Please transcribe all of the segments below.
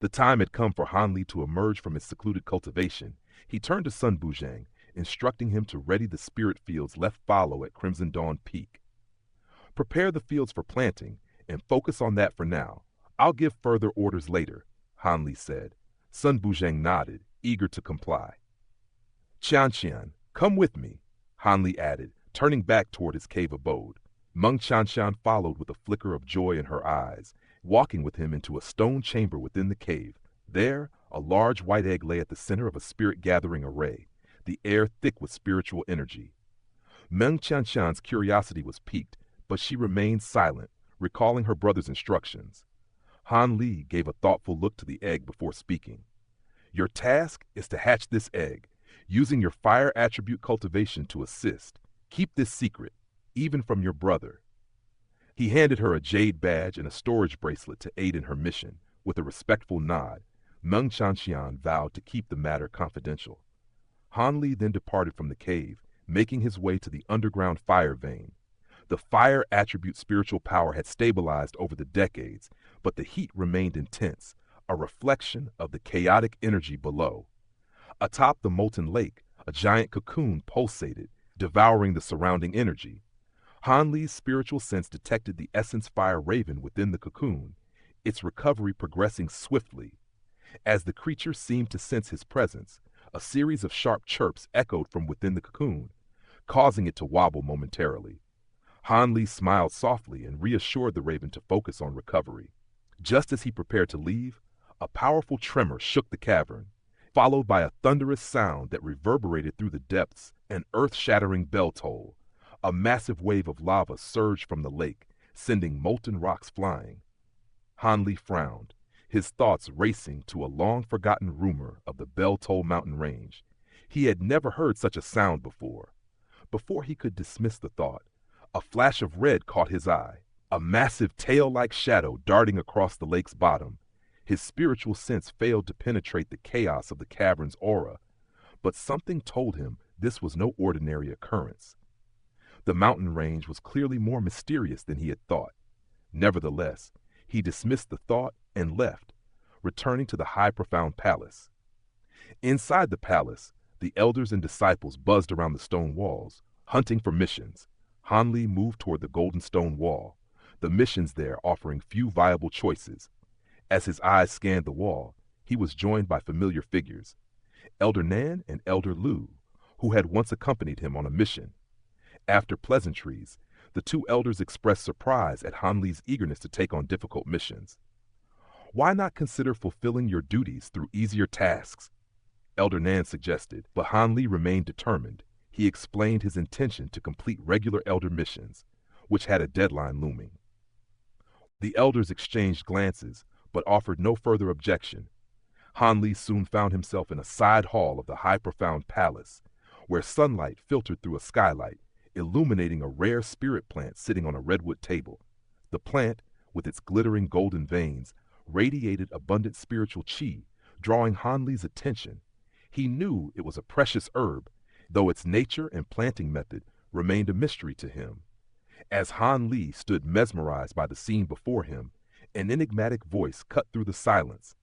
The time had come for Han Li to emerge from his secluded cultivation. He turned to Sun Bujang, instructing him to ready the spirit fields left fallow at Crimson Dawn Peak. Prepare the fields for planting, and focus on that for now. I'll give further orders later, Han Li said. Sun Bujang nodded, eager to comply. Qianqian, come with me, Han Li added, turning back toward his cave abode. Meng Qianqian followed with a flicker of joy in her eyes, walking with him into a stone chamber within the cave. There, a large white egg lay at the center of a spirit-gathering array, the air thick with spiritual energy. Meng Qianqian's curiosity was piqued, but she remained silent, recalling her brother's instructions. Han Li gave a thoughtful look to the egg before speaking. Your task is to hatch this egg, using your fire attribute cultivation to assist. Keep this secret, even from your brother. He handed her a jade badge and a storage bracelet to aid in her mission. With a respectful nod, Meng Qianqian vowed to keep the matter confidential. Han Li then departed from the cave, making his way to the underground fire vein. The fire attribute spiritual power had stabilized over the decades, but the heat remained intense, a reflection of the chaotic energy below. Atop the molten lake, a giant cocoon pulsated, devouring the surrounding energy. Han Li's spiritual sense detected the essence fire raven within the cocoon, its recovery progressing swiftly. As the creature seemed to sense his presence, a series of sharp chirps echoed from within the cocoon, causing it to wobble momentarily. Han Li smiled softly and reassured the raven to focus on recovery. Just as he prepared to leave, a powerful tremor shook the cavern, followed by a thunderous sound that reverberated through the depths, an earth-shattering bell toll. A massive wave of lava surged from the lake, sending molten rocks flying. Han Li frowned, his thoughts racing to a long-forgotten rumor of the Bell Toll mountain range. He had never heard such a sound before. Before he could dismiss the thought, a flash of red caught his eye, a massive tail-like shadow darting across the lake's bottom. His spiritual sense failed to penetrate the chaos of the cavern's aura, but something told him this was no ordinary occurrence. The mountain range was clearly more mysterious than he had thought. Nevertheless, he dismissed the thought and left, returning to the high profound palace. Inside the palace, the elders and disciples buzzed around the stone walls, hunting for missions. Han Li moved toward the golden stone wall, the missions there offering few viable choices. As his eyes scanned the wall, he was joined by familiar figures, Elder Nan and Elder Lu, who had once accompanied him on a mission. After pleasantries, the two elders expressed surprise at Han Li's eagerness to take on difficult missions. Why not consider fulfilling your duties through easier tasks? Elder Nan suggested, but Han Li remained determined. He explained his intention to complete regular elder missions, which had a deadline looming. The elders exchanged glances, but offered no further objection. Han Li soon found himself in a side hall of the high profound palace, where sunlight filtered through a skylight, illuminating a rare spirit plant sitting on a redwood table. The plant, with its glittering golden veins, radiated abundant spiritual chi, drawing Han Li's attention. He knew it was a precious herb, though its nature and planting method remained a mystery to him. As Han Li stood mesmerized by the scene before him, an enigmatic voice cut through the silence.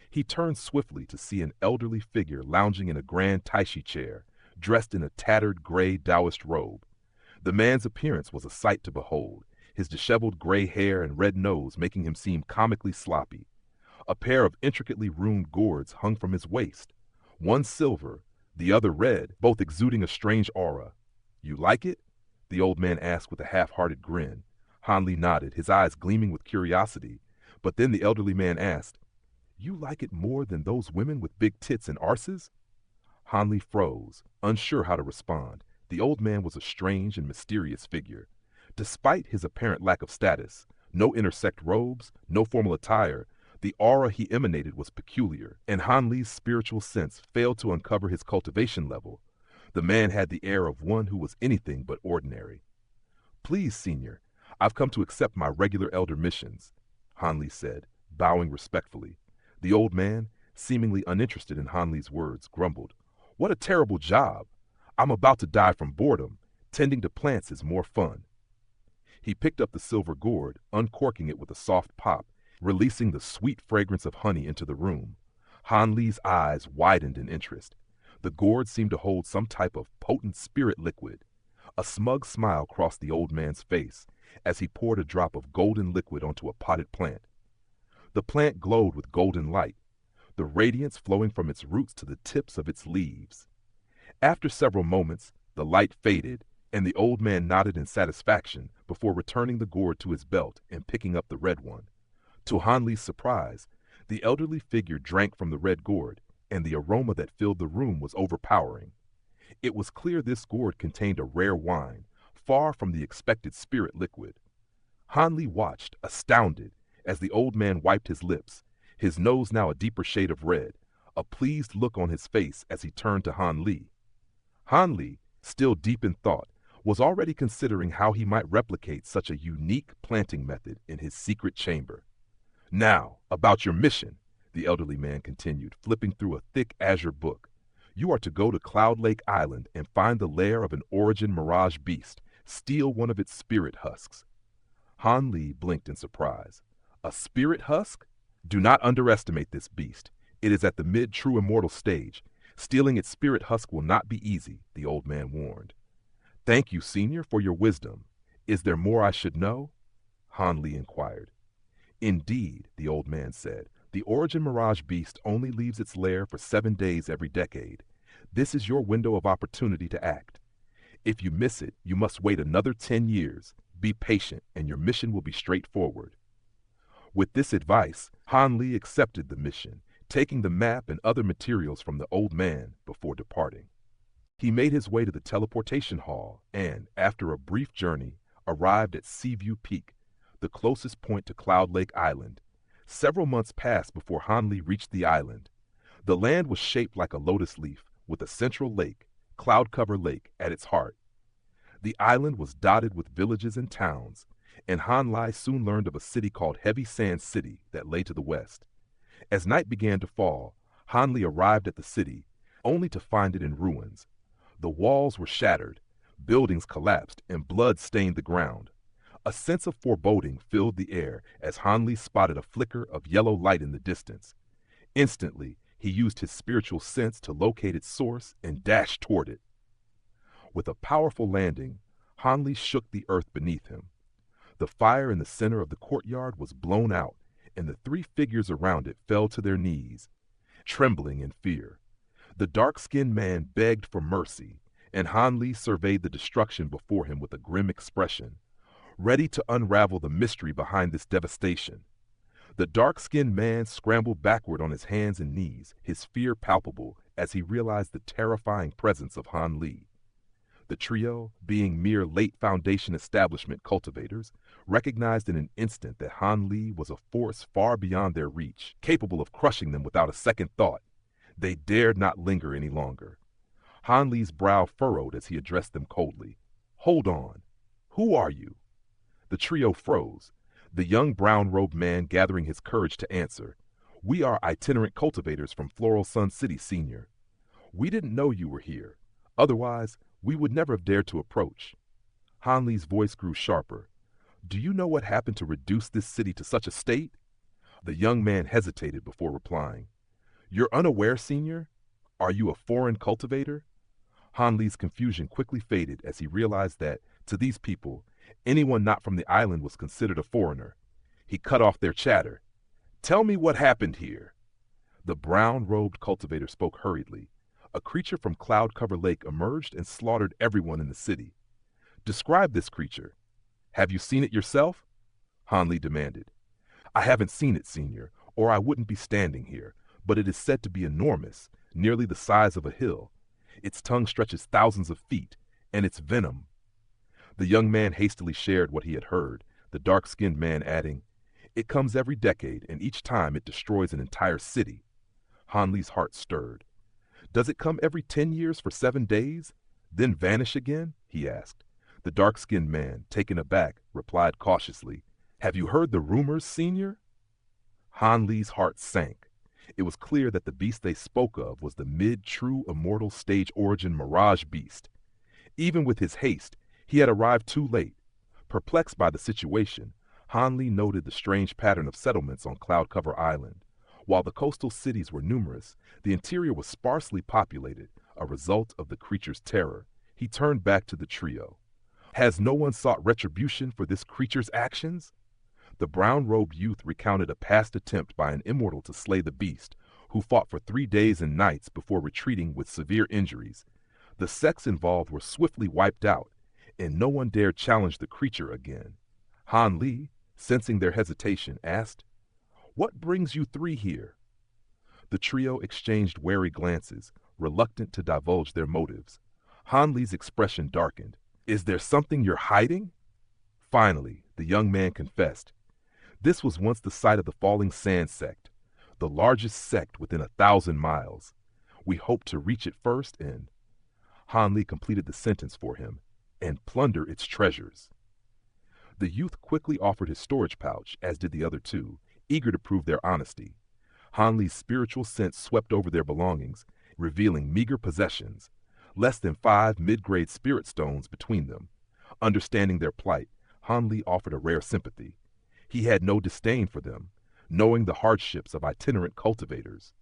He turned swiftly to see an elderly figure lounging in a grand taishi chair, dressed in a tattered gray Taoist robe. The man's appearance was a sight to behold, his disheveled gray hair and red nose making him seem comically sloppy. A pair of intricately ruined gourds hung from his waist, one silver, the other red, both exuding a strange aura. You like it? The old man asked with a half-hearted grin. Han Li nodded, his eyes gleaming with curiosity, but then the elderly man asked, You like it more than those women with big tits and arses? Han Li froze, unsure how to respond. The old man was a strange and mysterious figure. Despite his apparent lack of status, no intersect robes, no formal attire, the aura he emanated was peculiar, and Han Li's spiritual sense failed to uncover his cultivation level. The man had the air of one who was anything but ordinary. Please, Senior, I've come to accept my regular elder missions, Han Li said, bowing respectfully. The old man, seemingly uninterested in Han Li's words, grumbled, What a terrible job! I'm about to die from boredom. Tending to plants is more fun. He picked up the silver gourd, uncorking it with a soft pop, releasing the sweet fragrance of honey into the room. Han Li's eyes widened in interest. The gourd seemed to hold some type of potent spirit liquid. A smug smile crossed the old man's face as he poured a drop of golden liquid onto a potted plant. The plant glowed with golden light, the radiance flowing from its roots to the tips of its leaves. After several moments, the light faded, and the old man nodded in satisfaction before returning the gourd to his belt and picking up the red one. To Han Li's surprise, the elderly figure drank from the red gourd, and the aroma that filled the room was overpowering. It was clear this gourd contained a rare wine, far from the expected spirit liquid. Han Li watched, astounded, as the old man wiped his lips, his nose now a deeper shade of red, a pleased look on his face as he turned to Han Li. Han Li, still deep in thought, was already considering how he might replicate such a unique planting method in his secret chamber. Now, about your mission, the elderly man continued, flipping through a thick azure book. You are to go to Cloud Lake Island and find the lair of an origin mirage beast, steal one of its spirit husks. Han Li blinked in surprise. A spirit husk? Do not underestimate this beast. It is at the mid-true immortal stage. Stealing its spirit husk will not be easy, the old man warned. Thank you, Senior, for your wisdom. Is there more I should know? Han Li inquired. Indeed, the old man said. The origin mirage beast only leaves its lair for 7 days every decade. This is your window of opportunity to act. If you miss it, you must wait another 10 years. Be patient, and your mission will be straightforward. With this advice, Han Li accepted the mission, taking the map and other materials from the old man before departing. He made his way to the teleportation hall and, after a brief journey, arrived at Seaview Peak, the closest point to Cloud Lake Island. Several months passed before Han Li reached the island. The land was shaped like a lotus leaf, with a central lake, Cloud Cover Lake, at its heart. The island was dotted with villages and towns, and Han Li soon learned of a city called Heavy Sand City that lay to the west. As night began to fall, Han Li arrived at the city, only to find it in ruins. The walls were shattered, buildings collapsed, and blood stained the ground. A sense of foreboding filled the air as Han Li spotted a flicker of yellow light in the distance. Instantly, he used his spiritual sense to locate its source and dashed toward it. With a powerful landing, Han Li shook the earth beneath him. The fire in the center of the courtyard was blown out, and the 3 figures around it fell to their knees, trembling in fear. The dark-skinned man begged for mercy, and Han Li surveyed the destruction before him with a grim expression, ready to unravel the mystery behind this devastation. The dark-skinned man scrambled backward on his hands and knees, his fear palpable as he realized the terrifying presence of Han Li. The trio, being mere late Foundation establishment cultivators, recognized in an instant that Han Li was a force far beyond their reach, capable of crushing them without a second thought. They dared not linger any longer. Han Li's brow furrowed as he addressed them coldly. Hold on. Who are you? The trio froze, the young brown-robed man gathering his courage to answer. We are itinerant cultivators from Floral Sun City, Senior. We didn't know you were here. Otherwise, we would never have dared to approach. Han Li's voice grew sharper. Do you know what happened to reduce this city to such a state? The young man hesitated before replying. You're unaware, Senior? Are you a foreign cultivator? Han Li's confusion quickly faded as he realized that, to these people, anyone not from the island was considered a foreigner. He cut off their chatter. Tell me what happened here. The brown-robed cultivator spoke hurriedly. A creature from Cloud Cover Lake emerged and slaughtered everyone in the city. Describe this creature. Have you seen it yourself? Han Li demanded. I haven't seen it, Senior, or I wouldn't be standing here, but it is said to be enormous, nearly the size of a hill. Its tongue stretches thousands of feet, and its venom. The young man hastily shared what he had heard, the dark-skinned man adding, It comes every decade, and each time it destroys an entire city. Han Li's heart stirred. Does it come every 10 years for 7 days, then vanish again? He asked. The dark-skinned man, taken aback, replied cautiously, Have you heard the rumors, Senior? Han Li's heart sank. It was clear that the beast they spoke of was the mid-true immortal stage origin mirage beast. Even with his haste, he had arrived too late. Perplexed by the situation, Han Li noted the strange pattern of settlements on Cloud Cover Island. While the coastal cities were numerous, the interior was sparsely populated, a result of the creature's terror. He turned back to the trio. Has no one sought retribution for this creature's actions? The brown-robed youth recounted a past attempt by an immortal to slay the beast, who fought for 3 days and nights before retreating with severe injuries. The sects involved were swiftly wiped out, and no one dared challenge the creature again. Han Li, sensing their hesitation, asked, "What brings you 3 here?" The trio exchanged wary glances, reluctant to divulge their motives. Han Li's expression darkened. "Is there something you're hiding?" Finally, the young man confessed. This was once the site of the Falling Sand sect, the largest sect within 1,000 miles. We hoped to reach it first and Han Li completed the sentence for him, and plunder its treasures. The youth quickly offered his storage pouch, as did the other 2, eager to prove their honesty. Han Li's spiritual sense swept over their belongings, revealing meager possessions, less than 5 mid-grade spirit stones between them. Understanding their plight, Han Li offered a rare sympathy. He had no disdain for them, knowing the hardships of itinerant cultivators.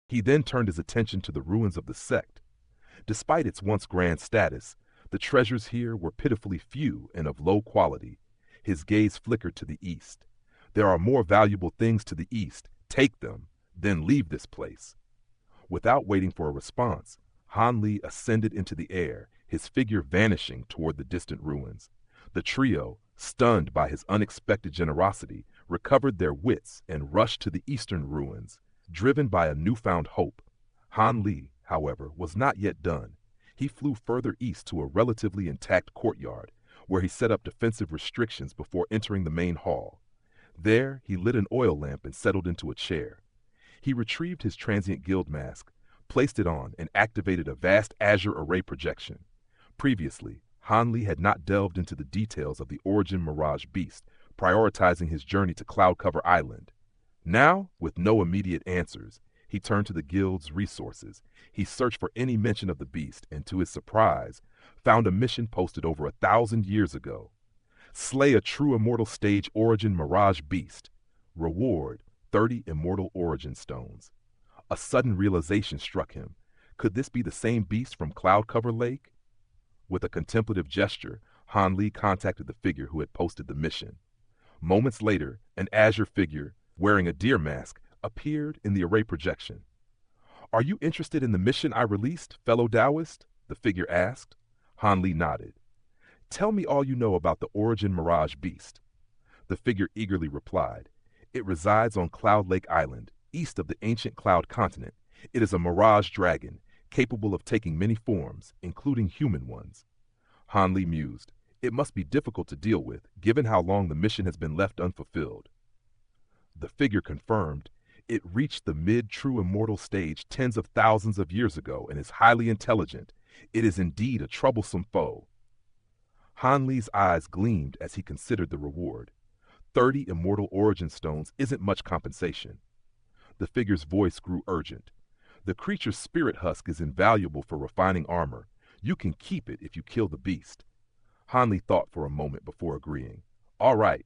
He then turned his attention to the ruins of the sect. Despite its once grand status, the treasures here were pitifully few and of low quality. His gaze flickered to the east. There are more valuable things to the east. Take them, then leave this place. Without waiting for a response, Han Li ascended into the air, his figure vanishing toward the distant ruins. The trio, stunned by his unexpected generosity, recovered their wits and rushed to the eastern ruins, driven by a newfound hope. Han Li, however, was not yet done. He flew further east to a relatively intact courtyard, where he set up defensive restrictions before entering the main hall. There, he lit an oil lamp and settled into a chair. He retrieved his transient guild mask, placed it on, and activated a vast azure array projection. Previously, Han Li had not delved into the details of the Origin Mirage beast, prioritizing his journey to Cloud Cover Island. Now, with no immediate answers, he turned to the guild's resources. He searched for any mention of the beast and, to his surprise, found a mission posted over 1,000 years ago. Slay a true immortal stage Origin Mirage beast. Reward 30 immortal origin stones. A sudden realization struck him. Could this be the same beast from Cloud Cover Lake? With a contemplative gesture, Han Li contacted the figure who had posted the mission. Moments later, an azure figure, wearing a deer mask, appeared in the array projection. "Are you interested in the mission I released, fellow Taoist?" the figure asked. Han Li nodded. "Tell me all you know about the Origin Mirage beast." The figure eagerly replied. "It resides on Cloud Lake Island, east of the ancient Cloud continent. It is a mirage dragon, capable of taking many forms, including human ones." Han Li mused. It must be difficult to deal with, given how long the mission has been left unfulfilled. The figure confirmed. It reached the mid-true immortal stage tens of thousands of years ago and is highly intelligent. It is indeed a troublesome foe. Han Li's eyes gleamed as he considered the reward. 30 immortal origin stones isn't much compensation. The figure's voice grew urgent. The creature's spirit husk is invaluable for refining armor. You can keep it if you kill the beast. Han Li thought for a moment before agreeing. All right.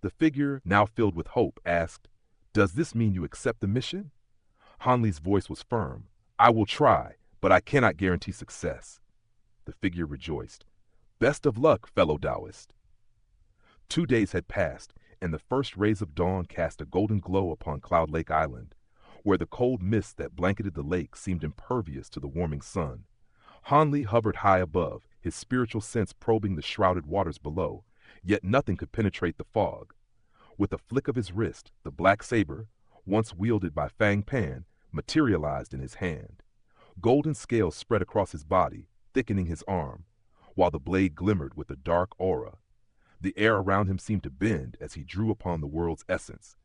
The figure, now filled with hope, asked, "Does this mean you accept the mission?" Han Li's voice was firm. "I will try, but I cannot guarantee success." The figure rejoiced. "Best of luck, fellow Taoist." 2 days had passed, and the first rays of dawn cast a golden glow upon Cloud Lake Island, where the cold mist that blanketed the lake seemed impervious to the warming sun. Han Li hovered high above, his spiritual sense probing the shrouded waters below, yet nothing could penetrate the fog. With a flick of his wrist, the black saber, once wielded by Fang Pan, materialized in his hand. Golden scales spread across his body, thickening his arm, while the blade glimmered with a dark aura. The air around him seemed to bend as he drew upon the world's essence.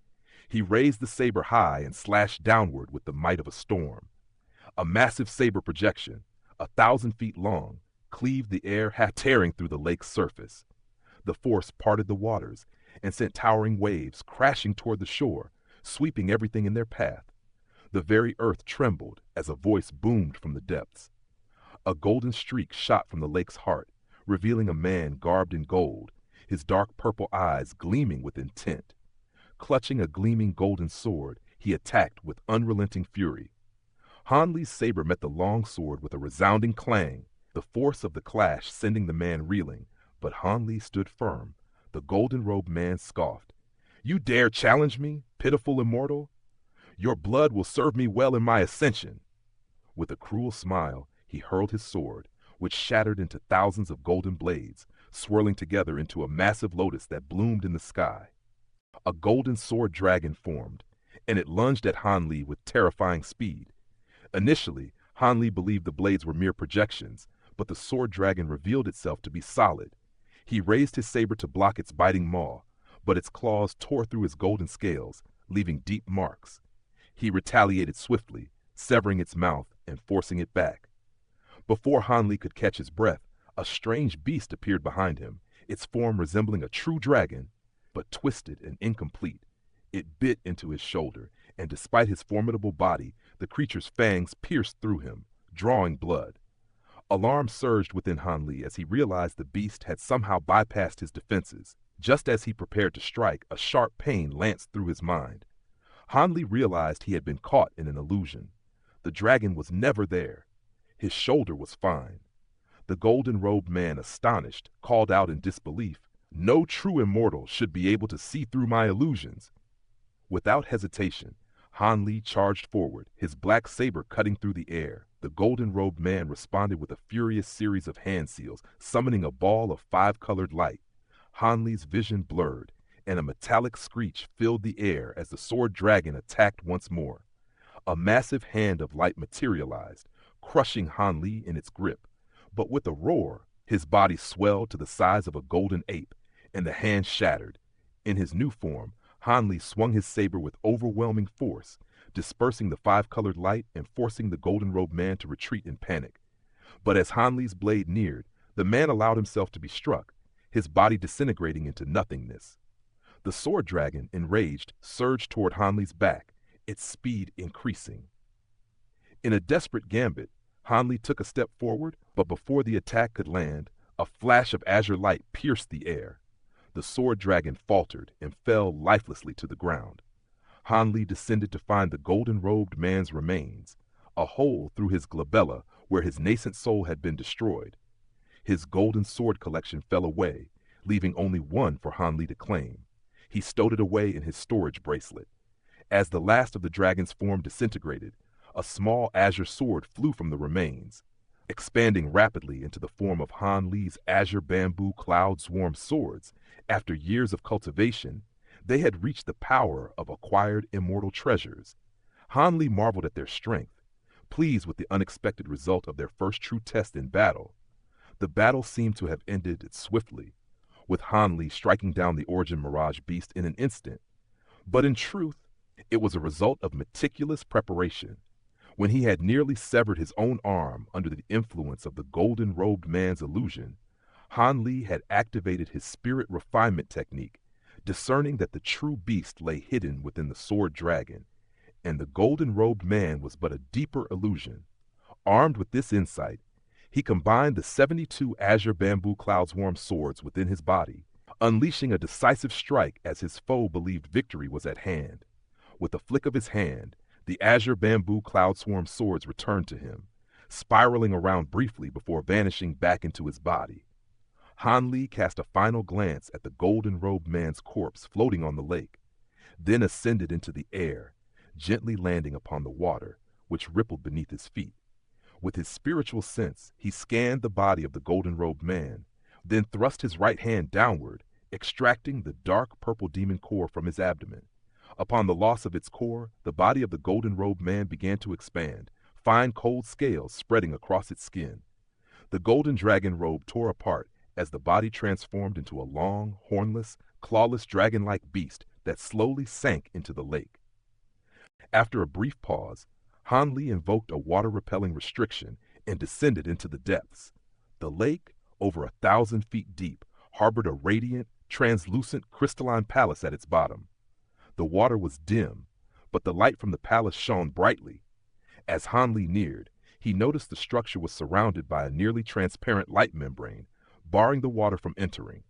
He raised the saber high and slashed downward with the might of a storm. A massive saber projection, 1,000 feet long, cleaved the air, half tearing through the lake's surface. The force parted the waters and sent towering waves crashing toward the shore, sweeping everything in their path. The very earth trembled as a voice boomed from the depths. A golden streak shot from the lake's heart, revealing a man garbed in gold. his dark purple eyes gleaming with intent. Clutching a gleaming golden sword, he attacked with unrelenting fury. Han Li's saber met the long sword with a resounding clang, the force of the clash sending the man reeling, but Han Li stood firm. The golden-robed man scoffed. "You dare challenge me, pitiful immortal? Your blood will serve me well in my ascension." With a cruel smile, he hurled his sword, which shattered into thousands of golden blades, swirling together into a massive lotus that bloomed in the sky. A golden sword dragon formed, and it lunged at Han Li with terrifying speed. Initially, Han Li believed the blades were mere projections, but the sword dragon revealed itself to be solid. He raised his saber to block its biting maw, but its claws tore through his golden scales, leaving deep marks. He retaliated swiftly, severing its mouth and forcing it back. Before Han Li could catch his breath, a strange beast appeared behind him, its form resembling a true dragon, but twisted and incomplete. It bit into his shoulder, and despite his formidable body, the creature's fangs pierced through him, drawing blood. Alarm surged within Han Li as he realized the beast had somehow bypassed his defenses. Just as he prepared to strike, a sharp pain lanced through his mind. Han Li realized he had been caught in an illusion. The dragon was never there. His shoulder was fine. The golden-robed man, astonished, called out in disbelief, "No true immortal should be able to see through my illusions." Without hesitation, Han Li charged forward, his black saber cutting through the air. The golden-robed man responded with a furious series of hand seals, summoning a ball of five-colored light. Han Li's vision blurred, and a metallic screech filled the air as the sword dragon attacked once more. A massive hand of light materialized, crushing Han Li in its grip. But with a roar, his body swelled to the size of a golden ape, and the hand shattered. In his new form, Han Li swung his saber with overwhelming force, dispersing the five-colored light and forcing the golden-robed man to retreat in panic. But as Han Li's blade neared, the man allowed himself to be struck, his body disintegrating into nothingness. The sword dragon, enraged, surged toward Han Li's back, its speed increasing. In a desperate gambit, Han Li took a step forward, but before the attack could land, a flash of azure light pierced the air. The sword dragon faltered and fell lifelessly to the ground. Han Li descended to find the golden-robed man's remains, a hole through his glabella where his nascent soul had been destroyed. His golden sword collection fell away, leaving only one for Han Li to claim. He stowed it away in his storage bracelet. As the last of the dragon's form disintegrated, a small azure sword flew from the remains, expanding rapidly into the form of Han Li's azure bamboo cloud swarm swords. After years of cultivation, they had reached the power of acquired immortal treasures. Han Li marveled at their strength, pleased with the unexpected result of their first true test in battle. The battle seemed to have ended swiftly, with Han Li striking down the Origin Mirage beast in an instant. But in truth, it was a result of meticulous preparation. When he had nearly severed his own arm under the influence of the golden-robed man's illusion, Han Li had activated his spirit refinement technique, discerning that the true beast lay hidden within the sword dragon, and the golden-robed man was but a deeper illusion. Armed with this insight, he combined the 72 azure bamboo cloud swarm swords within his body, unleashing a decisive strike as his foe believed victory was at hand. With a flick of his hand, the azure bamboo cloud swarm swords returned to him, spiraling around briefly before vanishing back into his body. Han Li cast a final glance at the golden-robed man's corpse floating on the lake, then ascended into the air, gently landing upon the water, which rippled beneath his feet. With his spiritual sense, he scanned the body of the golden-robed man, then thrust his right hand downward, extracting the dark purple demon core from his abdomen. Upon the loss of its core, the body of the golden-robed man began to expand, fine cold scales spreading across its skin. The golden dragon robe tore apart as the body transformed into a long, hornless, clawless dragon-like beast that slowly sank into the lake. After a brief pause, Han Li invoked a water-repelling restriction and descended into the depths. The lake, over 1,000 feet deep, harbored a radiant, translucent crystalline palace at its bottom. The water was dim, but the light from the palace shone brightly. As Han Li neared, he noticed the structure was surrounded by a nearly transparent light membrane, barring the water from entering.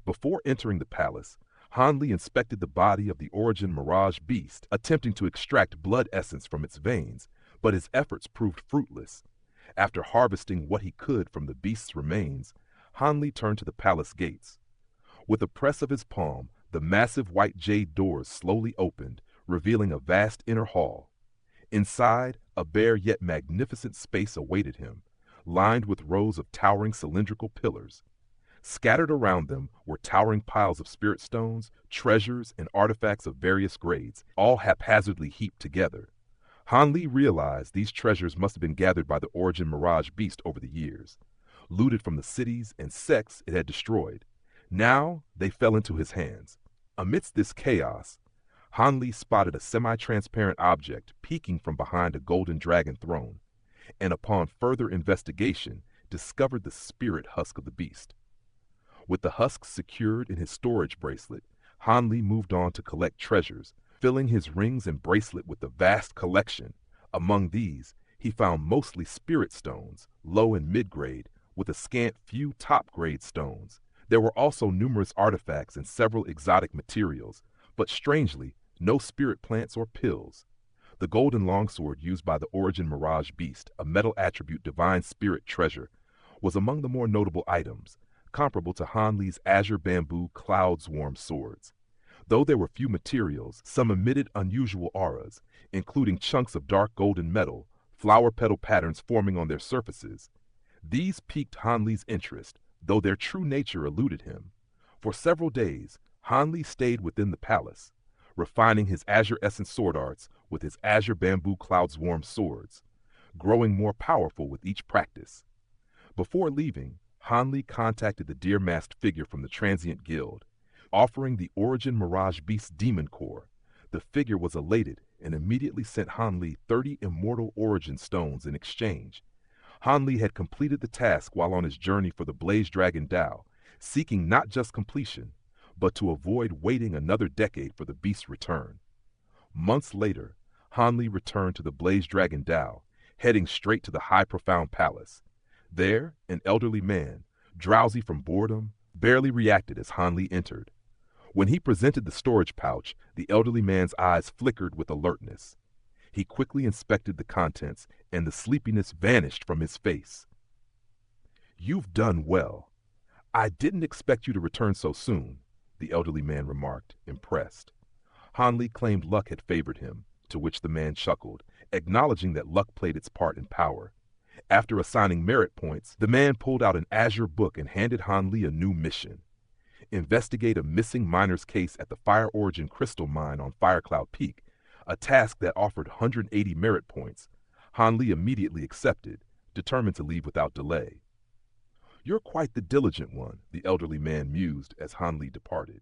Before entering the palace, Hanli inspected the body of the Origin Mirage beast, attempting to extract blood essence from its veins, but his efforts proved fruitless. After harvesting what he could from the beast's remains, Hanli turned to the palace gates. With a press of his palm, the massive white jade doors slowly opened, revealing a vast inner hall. Inside, a bare yet magnificent space awaited him, lined with rows of towering cylindrical pillars. Scattered around them were towering piles of spirit stones, treasures, and artifacts of various grades, all haphazardly heaped together. Hanli realized these treasures must have been gathered by the Origin Mirage beast over the years, looted from the cities and sects it had destroyed. Now they fell into his hands. Amidst this chaos, Hanli spotted a semi-transparent object peeking from behind a golden dragon throne, and upon further investigation, discovered the spirit husk of the beast. With the husk secured in his storage bracelet, Hanli moved on to collect treasures, filling his rings and bracelet with a vast collection. Among these, he found mostly spirit stones, low and mid-grade, with a scant few top-grade stones. There were also numerous artifacts and several exotic materials, but strangely, no spirit plants or pills. The golden longsword used by the Origin Mirage beast, a metal attribute divine spirit treasure, was among the more notable items, comparable to Hanli's azure bamboo cloud swarm swords. Though there were few materials, some emitted unusual auras, including chunks of dark golden metal, flower petal patterns forming on their surfaces. These piqued Hanli's interest, though their true nature eluded him. For several days, Hanli stayed within the palace, refining his azure essence sword arts with his azure bamboo cloud swarm swords, growing more powerful with each practice. Before leaving, Hanli contacted the deer-masked figure from the Transient Guild, offering the Origin Mirage Beast Demon Core. The figure was elated and immediately sent Hanli 30 Immortal Origin stones in exchange. Hanli had completed the task while on his journey for the Blaze Dragon Dao, seeking not just completion, but to avoid waiting another decade for the beast's return. Months later, Hanli returned to the Blaze Dragon Dao, heading straight to the High Profound Palace. There, an elderly man, drowsy from boredom, barely reacted as Hanli entered. When he presented the storage pouch, the elderly man's eyes flickered with alertness. He quickly inspected the contents, and the sleepiness vanished from his face. "You've done well. I didn't expect you to return so soon," the elderly man remarked, impressed. Hanli claimed luck had favored him, to which the man chuckled, acknowledging that luck played its part in power. After assigning merit points, the man pulled out an azure book and handed Hanli a new mission. Investigate a missing miner's case at the Fire Origin Crystal Mine on Firecloud Peak, a task that offered 180 merit points. Hanli immediately accepted, determined to leave without delay. "You're quite the diligent one," the elderly man mused as Hanli departed.